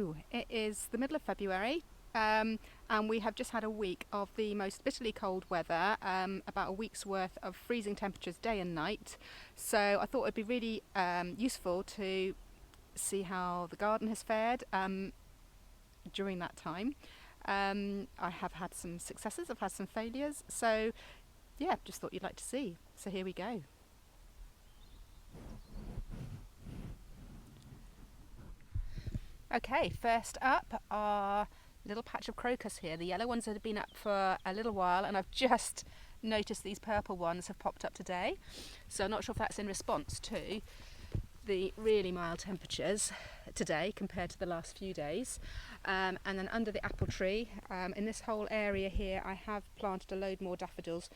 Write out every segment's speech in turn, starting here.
Hello, it is the middle of February and we have just had a week of the most bitterly cold weather, about a week's worth of freezing temperatures day and night. So I thought it'd be really useful to see how the garden has fared during that time. I have had some successes, I've had some failures, so yeah, just thought you'd like to see. So here we go. Okay, first up are a little patch of crocus here. The yellow ones have been up for a little while and I've just noticed these purple ones have popped up today. So I'm not sure if that's in response to the really mild temperatures today compared to the last few days. And then under the apple tree, in this whole area here, I have planted a load more daffodils,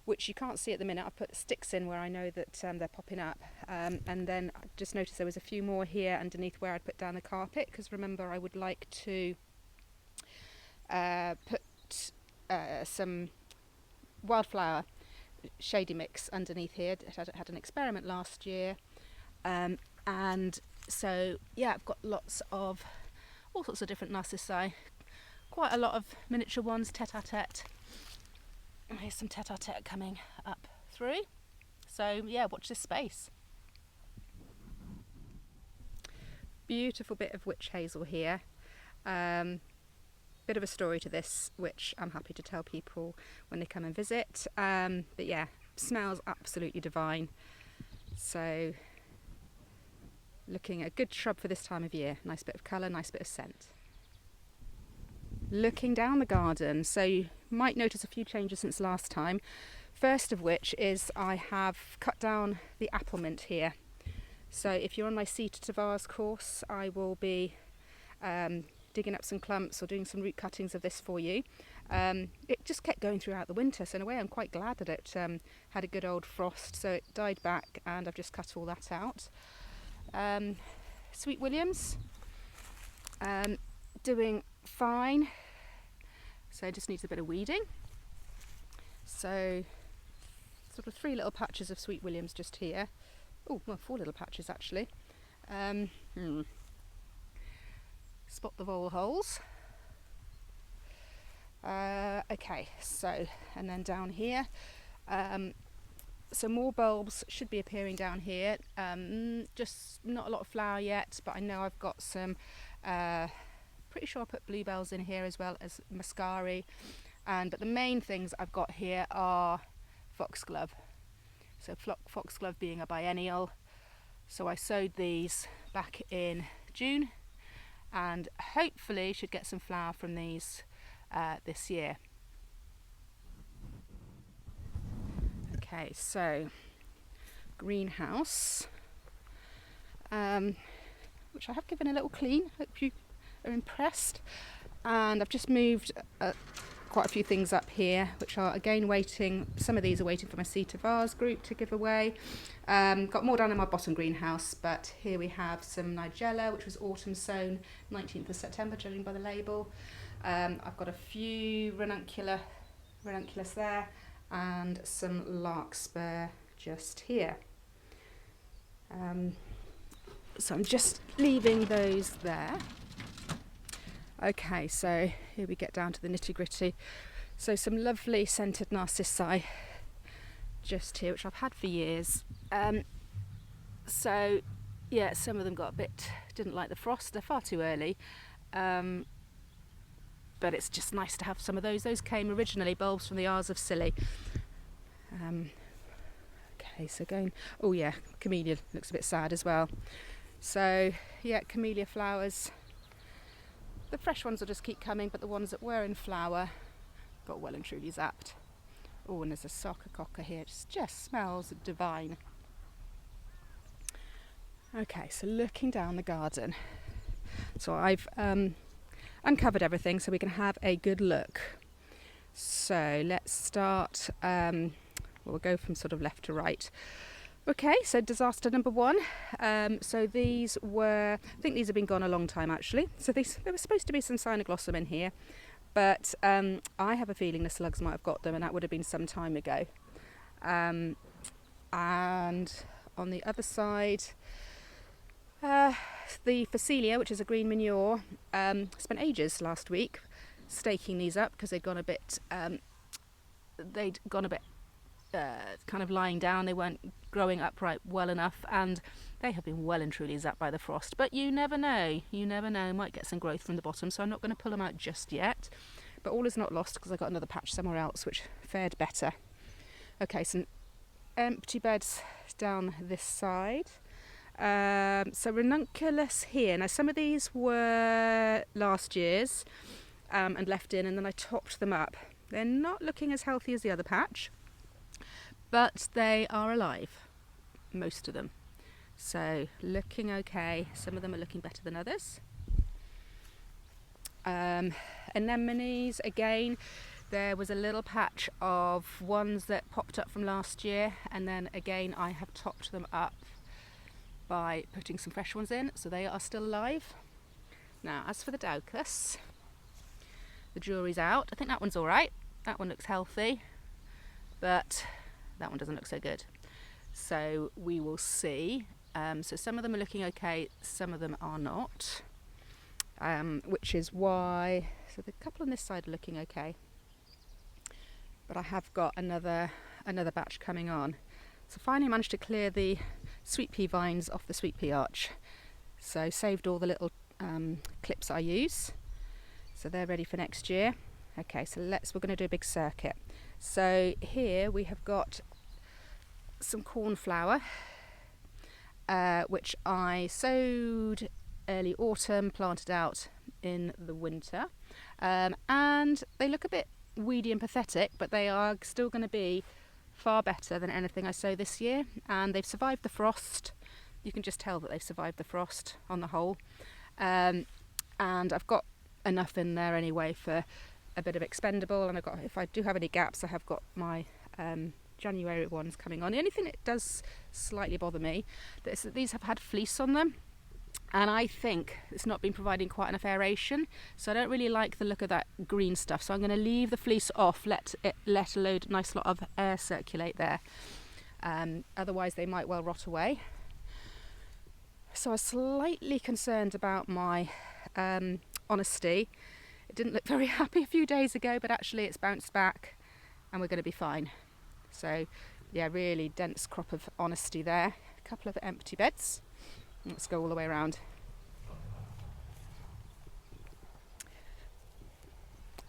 which you can't see at the minute. I put sticks in where I know that they're popping up, and then I just noticed there was a few more here underneath where I'd put down the carpet, because remember I would like to put some wildflower shady mix underneath here. I had an experiment last year, and so yeah, I've got lots of all sorts of different narcissi, quite a lot of miniature ones, tete-a-tete. Here's some tete-a-tete coming up through. So yeah, watch this space. Beautiful bit of witch hazel here. Bit of a story to this, which I'm happy to tell people when they come and visit. But yeah, smells absolutely divine. So looking at a good shrub for this time of year. Nice bit of colour, nice bit of scent. Looking down the garden, so you might notice a few changes since last time. First of which is I have cut down the apple mint here. So if you're on my seed to vase course, I will be digging up some clumps or doing some root cuttings of this for you. It just kept going throughout the winter, so in a way I'm quite glad that it had a good old frost, so it died back and I've just cut all that out. Sweet Williams, doing fine, so it just needs a bit of weeding. So sort of 3 little patches of Sweet Williams just here. Oh, well, 4 little patches actually. Spot the vole holes. Okay, so, and then down here, some more bulbs should be appearing down here. Just not a lot of flower yet, but I know I've got some, pretty sure I put bluebells in here as well as muscari. But the main things I've got here are foxglove. So foxglove being a biennial. So I sowed these back in June and hopefully should get some flower from these this year. Okay, so greenhouse, which I have given a little clean. Hope you are impressed. And I've just moved quite a few things up here, which are again waiting. Some of these are waiting for my seed to vase group to give away. Got more down in my bottom greenhouse, but here we have some nigella, which was autumn sown, 19th of September, judging by the label. I've got a few ranunculus there, and some larkspur just here. So I'm just leaving those there. Okay, so here we get down to the nitty-gritty. So some lovely scented narcissi just here, which I've had for years. So yeah, some of them didn't like the frost. They're far too early. But it's just nice to have some of those. Those came originally bulbs from the Isles of Scilly. Okay, so going, oh yeah, camellia looks a bit sad as well. So yeah, camellia flowers. The fresh ones will just keep coming, but the ones that were in flower got well and truly zapped. Oh, and there's a soccer cocker here. It just smells divine. Okay, so looking down the garden. So I've uncovered everything so we can have a good look. So let's start, we'll go from sort of left to right. Okay, so disaster number 1. So these were, I think these have been gone a long time actually. So there was supposed to be some cynoglossum in here, but I have a feeling the slugs might have got them, and that would have been some time ago. And on the other side, the Phacelia, which is a green manure, spent ages last week staking these up because they'd gone a bit kind of lying down. They weren't growing upright well enough, and they have been well and truly zapped by the frost. But you never know, might get some growth from the bottom, so I'm not going to pull them out just yet. But all is not lost because I got another patch somewhere else which fared better. Okay, some empty beds down this side. So Ranunculus here. Now some of these were last year's and left in, and then I topped them up. They're not looking as healthy as the other patch, but they are alive, most of them. So looking okay. Some of them are looking better than others. Anemones, again, there was a little patch of ones that popped up from last year, and then again I have topped them up by putting some fresh ones in, so they are still alive. Now as for the Dahlias, the jury's out. I think that one's alright. That one looks healthy, but that one doesn't look so good. So we will see. So some of them are looking okay, some of them are not. Which is why, so the couple on this side are looking okay, but I have got another batch coming on. So finally managed to clear the sweet pea vines off the sweet pea arch, so saved all the little clips I use, so they're ready for next year. Okay, so we're going to do a big circuit. So here we have got some cornflower, which I sowed early autumn, planted out in the winter, and they look a bit weedy and pathetic, but they are still going to be far better than anything I sow this year, and they've survived the frost. You can just tell that they've survived the frost on the whole, and I've got enough in there anyway for a bit of expendable, and if I do have any gaps, I have got my January ones coming on. The only thing that does slightly bother me is that these have had fleece on them, and I think it's not been providing quite enough aeration, so I don't really like the look of that green stuff. So I'm going to leave the fleece off, let a nice lot of air circulate there. Otherwise they might well rot away. So I was slightly concerned about my honesty. It didn't look very happy a few days ago, but actually it's bounced back and we're going to be fine. So yeah, really dense crop of honesty there. A couple of empty beds. Let's go all the way around.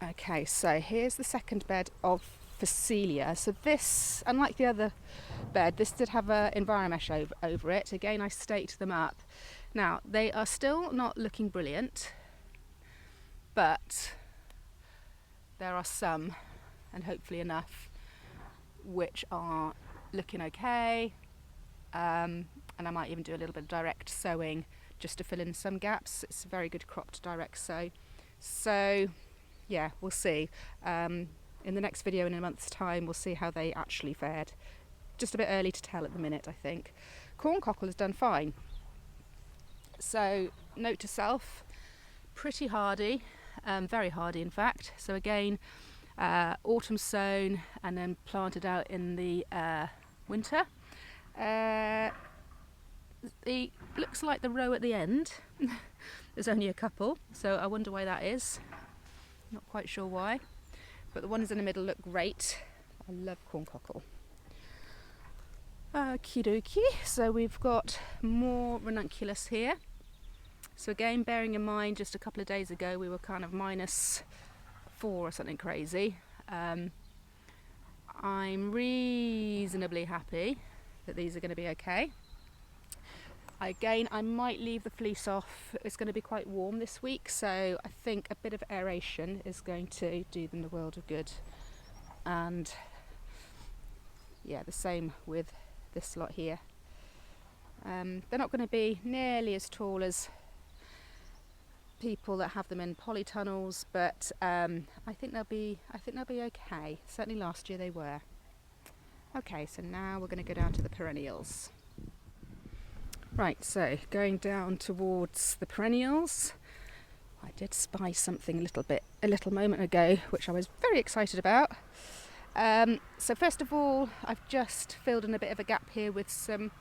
Okay, so here's the second bed of Phacelia. So this, unlike the other bed, this did have an enviromesh over it. Again, I staked them up. Now, they are still not looking brilliant, but there are some, and hopefully enough, which are looking okay. And I might even do a little bit of direct sowing just to fill in some gaps. It's a very good crop to direct sow. So yeah, we'll see. In the next video in a month's time, we'll see how they actually fared. Just a bit early to tell at the minute, I think. Corncockle has done fine. So note to self, pretty hardy, very hardy in fact. So again, autumn sown and then planted out in the winter. It looks like the row at the end. There's only a couple, so I wonder why that is. Not quite sure why, but the ones in the middle look great. I love corncockle. Okie dokie, so we've got more Ranunculus here. So again, bearing in mind just a couple of days ago we were kind of -4 or something crazy. I'm reasonably happy that these are going to be okay. Again, I might leave the fleece off. It's going to be quite warm this week, so I think a bit of aeration is going to do them the world of good. And yeah, the same with this lot here. They're not going to be nearly as tall as people that have them in polytunnels, but I think they'll be okay. Certainly last year they were. Okay, so now we're going to go down to the perennials. Right, so going down towards the perennials, I did spy something a little moment ago, which I was very excited about. So first of all, I've just filled in a bit of a gap here with some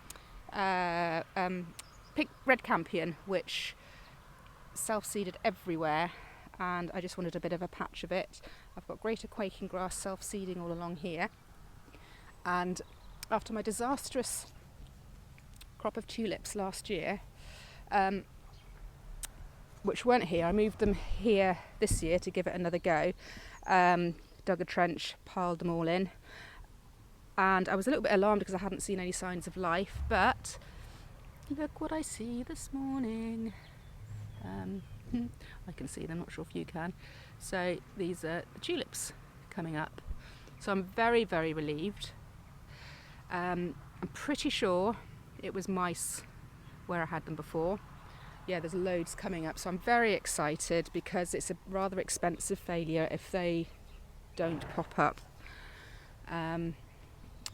picked red campion, which self-seeded everywhere, and I just wanted a bit of a patch of it. I've got greater quaking grass self-seeding all along here, and after my disastrous crop of tulips last year, which weren't here, I moved them here this year to give it another go. Dug a trench, piled them all in, and I was a little bit alarmed because I hadn't seen any signs of life, but look what I see this morning. I can see them, not sure if you can. So these are the tulips coming up. So I'm very, very relieved. I'm pretty sure it was mice where I had them before. Yeah, there's loads coming up, so I'm very excited because it's a rather expensive failure if they don't pop up.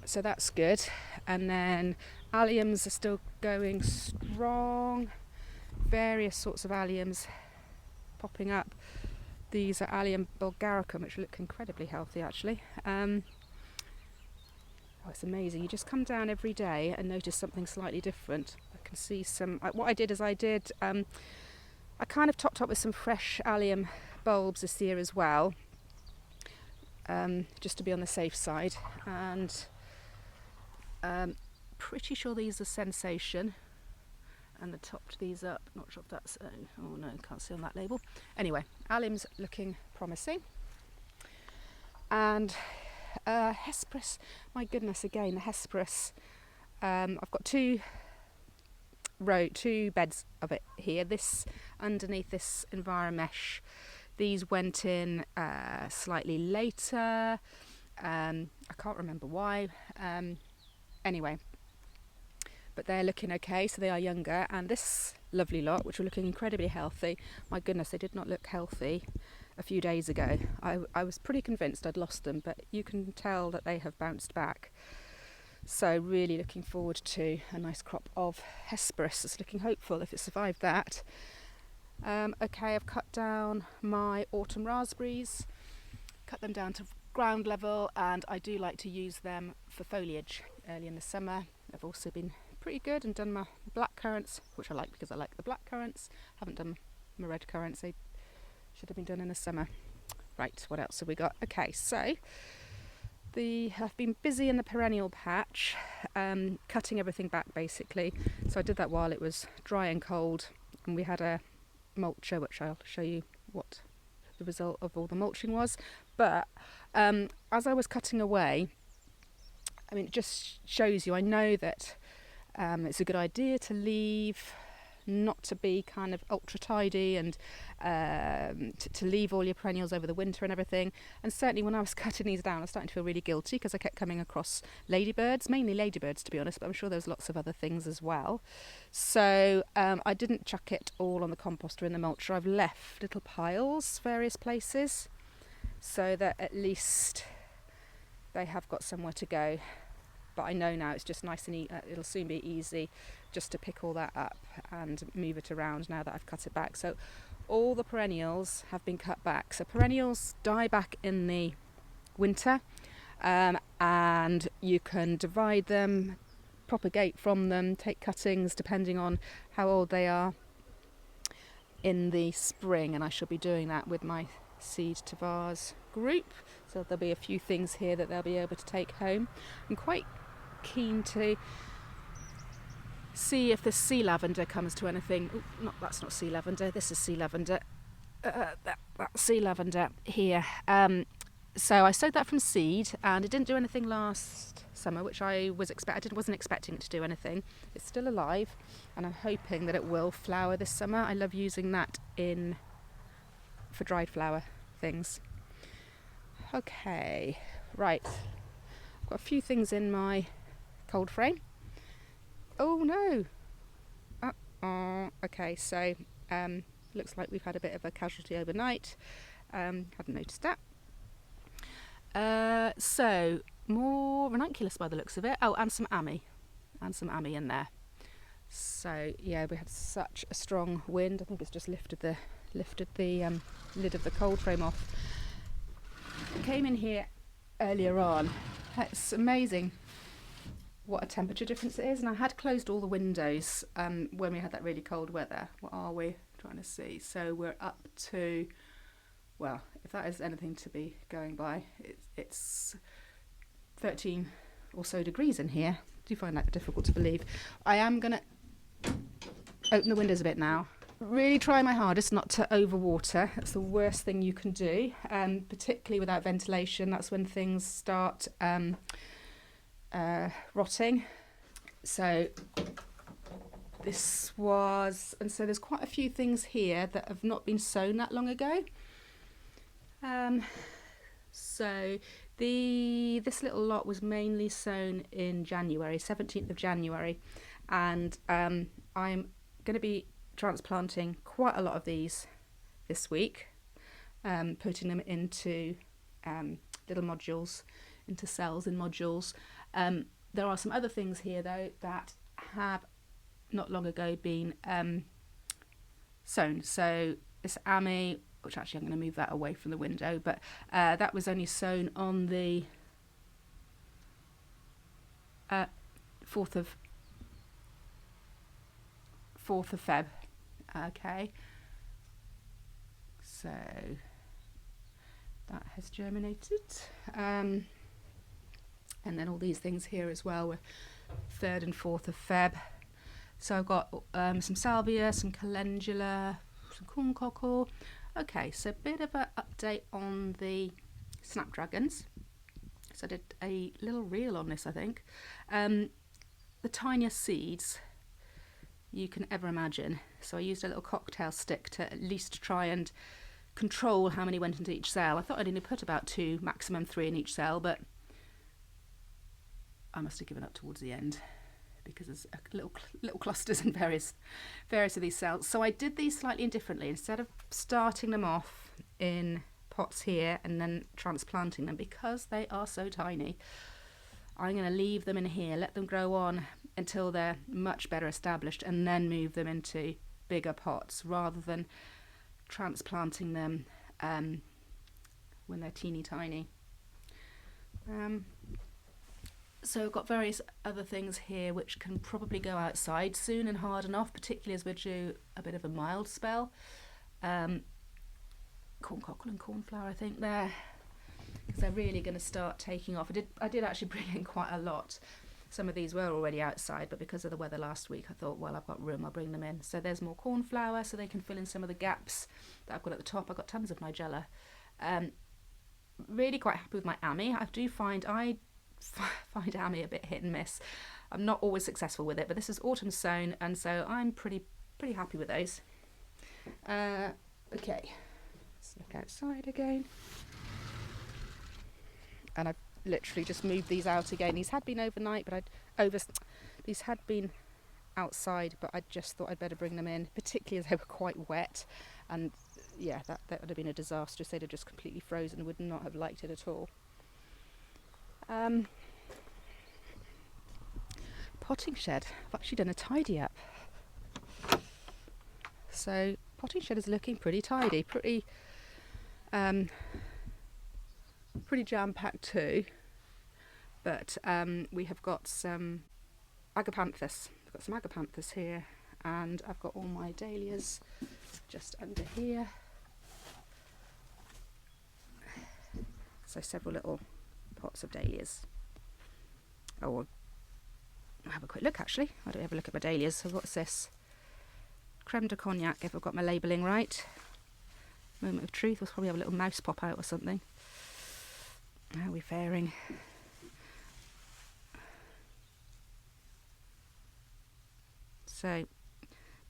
So that's good. And then alliums are still going strong. Various sorts of alliums popping up. These are Allium bulgaricum, which look incredibly healthy actually. Oh, it's amazing. You just come down every day and notice something slightly different. I can see some. What I did is I kind of topped up with some fresh allium bulbs this year as well, just to be on the safe side. And pretty sure these are Sensation. And I topped these up, not sure if that's, oh no, can't see on that label. Anyway, allium's looking promising. And Hesperus, my goodness, again, the Hesperus. I've got two beds of it here. This, underneath this Enviromesh, these went in slightly later. I can't remember why. Anyway. But they're looking okay, so they are younger. And this lovely lot, which are looking incredibly healthy, my goodness, they did not look healthy a few days ago. I was pretty convinced I'd lost them, but you can tell that they have bounced back. So really looking forward to a nice crop of Hesperus. It's looking hopeful if it survived that. Okay, I've cut down my autumn raspberries, cut them down to ground level, and I do like to use them for foliage early in the summer. I've also been pretty good and done my black currants, which I like because I like the black currants. Haven't done my red currants, they should have been done in the summer. Right, what else have we got? Okay, so I've been busy in the perennial patch, cutting everything back basically. So I did that while it was dry and cold, and we had a mulcher, which I'll show you what the result of all the mulching was. But as I was cutting away, I mean, it just shows you, I know that it's a good idea to leave, not to be kind of ultra tidy, and to leave all your perennials over the winter and everything. And certainly when I was cutting these down, I was starting to feel really guilty because I kept coming across ladybirds, mainly ladybirds to be honest, but I'm sure there's lots of other things as well. So I didn't chuck it all on the compost or in the mulcher. I've left little piles various places so that at least they have got somewhere to go. But I know now it's just nice and it'll soon be easy just to pick all that up and move it around now that I've cut it back. So all the perennials have been cut back. So perennials die back in the winter, and you can divide them, propagate from them, take cuttings depending on how old they are in the spring, and I shall be doing that with my Seed to Vase group. So there'll be a few things here that they'll be able to take home. I'm quite keen to see if the sea lavender comes to anything. Ooh, that's not sea lavender, this is sea lavender. That sea lavender here. So I sowed that from seed, and it didn't do anything last summer, which I wasn't expecting it to do anything. It's still alive, and I'm hoping that it will flower this summer. I love using that for dried flower things. Okay, right. I've got a few things in my cold frame. Oh no! Okay, so looks like we've had a bit of a casualty overnight. Hadn't noticed that. So more ranunculus by the looks of it. Oh, and some ammi in there. So yeah, we had such a strong wind. I think it's just lifted the lid of the cold frame off. I came in here earlier on. It's amazing. what a temperature difference it is. And I had closed all the windows when we had that really cold weather. What are we trying to see? So we're up to, well, if that is anything to be going by, it's 13 or so degrees in here. I do find that difficult to believe. I am going to open the windows a bit now. Really try my hardest not to overwater. That's the worst thing you can do, particularly without ventilation. That's when things start rotting. So this was, and so there's quite a few things here that have not been sown that long ago. So this little lot was mainly sown in January, 17th of January, and I'm going to be transplanting quite a lot of these this week, putting them into little modules, into cells in modules. There are some other things here though that have not long ago been sown. So this Ami, which actually I'm going to move that away from the window, but that was only sown on the 4th of Feb. Okay, so that has germinated, and then all these things here as well were 3rd and 4th of Feb. So I've got some salvia, some calendula, some corncockle. Okay, so a bit of an update on the snapdragons. So I did a little reel on this, I think. The tiniest seeds you can ever imagine. So I used a little cocktail stick to at least try and control how many went into each cell. I thought I'd only put about 2, maximum 3 in each cell, but I must have given up towards the end because there's little clusters in various of these cells. So I did these slightly differently. Instead of starting them off in pots here and then transplanting them, because they are so tiny, I'm going to leave them in here, let them grow on until they're much better established, and then move them into bigger pots rather than transplanting them when they're teeny tiny. So I've got various other things here which can probably go outside soon and harden off, particularly as we're due a bit of a mild spell. Corncockle and cornflower, I think, there, because they're really going to start taking off. I did actually bring in quite a lot. Some of these were already outside, but because of the weather last week, I thought, well, I've got room, I'll bring them in. So there's more cornflower, so they can fill in some of the gaps that I've got at the top. I've got tons of nigella. Really quite happy with my Ami. I find Ami a bit hit and miss. I'm not always successful with it, but this is autumn sown, and so I'm pretty happy with those. Okay, let's look outside again. And I've literally just moved these out again. These had been overnight, but these had been outside, but I just thought I'd better bring them in, particularly as they were quite wet. And yeah, that would have been a disaster. They'd have just completely frozen and would not have liked it at all. Potting shed. I've actually done a tidy up. So potting shed is looking pretty tidy, pretty jam-packed too. But we have got some agapanthus. I've got some agapanthus here, and I've got all my dahlias just under here. So several little pots of dahlias. Oh, I'll have a quick look actually. Why don't we have a look at my dahlias? So what's this? Creme de Cognac, if I've got my labelling right. Moment of truth. We'll probably have a little mouse pop out or something. How are we faring? So,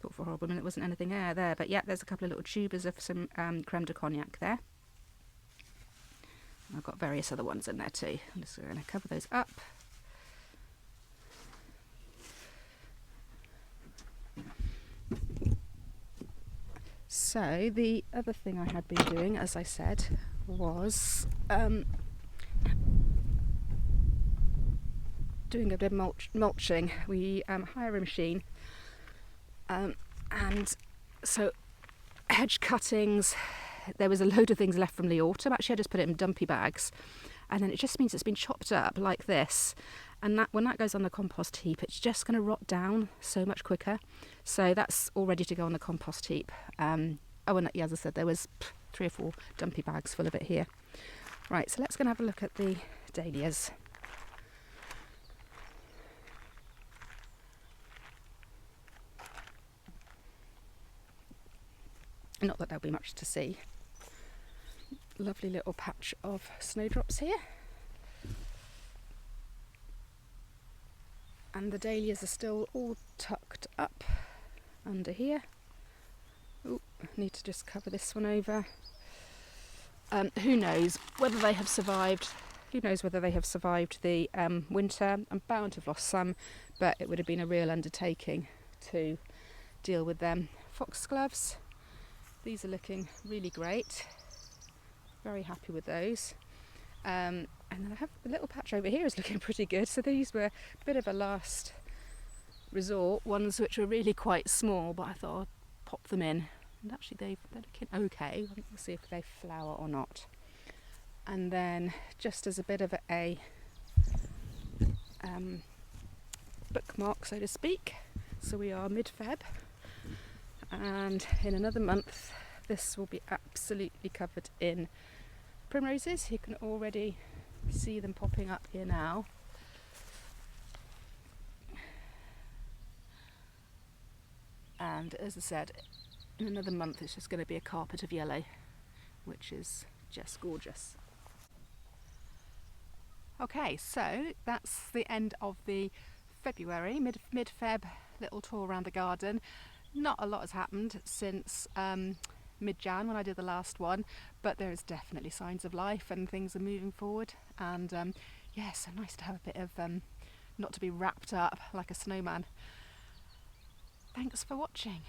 thought for a horrible minute there wasn't anything there, but yeah, there's a couple of little tubers of some creme de Cognac there. And I've got various other ones in there too. I'm just going to cover those up. So the other thing I had been doing, as I said, was doing a bit of mulching. We hire a machine, and so hedge cuttings. There was a load of things left from the autumn. Actually, I just put it in dumpy bags, and then it just means it's been chopped up like this, and that when that goes on the compost heap, it's just going to rot down so much quicker. So that's all ready to go on the compost heap. And as I said, there was 3 or 4 dumpy bags full of it here. Right, so let's go and have a look at the dahlias. Not that there'll be much to see. Lovely little patch of snowdrops here. And the dahlias are still all tucked up under here. Oh, need to just cover this one over. Who knows whether they have survived? Who knows whether they have survived the winter? I'm bound to have lost some, but it would have been a real undertaking to deal with them. Foxgloves. These are looking really great. Very happy with those. And then I have a little patch over here is looking pretty good. So these were a bit of a last resort, ones which were really quite small, but I thought I'd pop them in. And actually they're looking okay. We'll see if they flower or not. And then just as a bit of a bookmark, so to speak. So we are mid-Feb. And in another month this will be absolutely covered in primroses. You can already see them popping up here now. And as I said, in another month it's just going to be a carpet of yellow, which is just gorgeous. Okay, so that's the end of the February, mid-Feb little tour around the garden. Not a lot has happened since mid-Jan when I did the last one, but there is definitely signs of life and things are moving forward. And yeah, so nice to have a bit of not to be wrapped up like a snowman. Thanks for watching.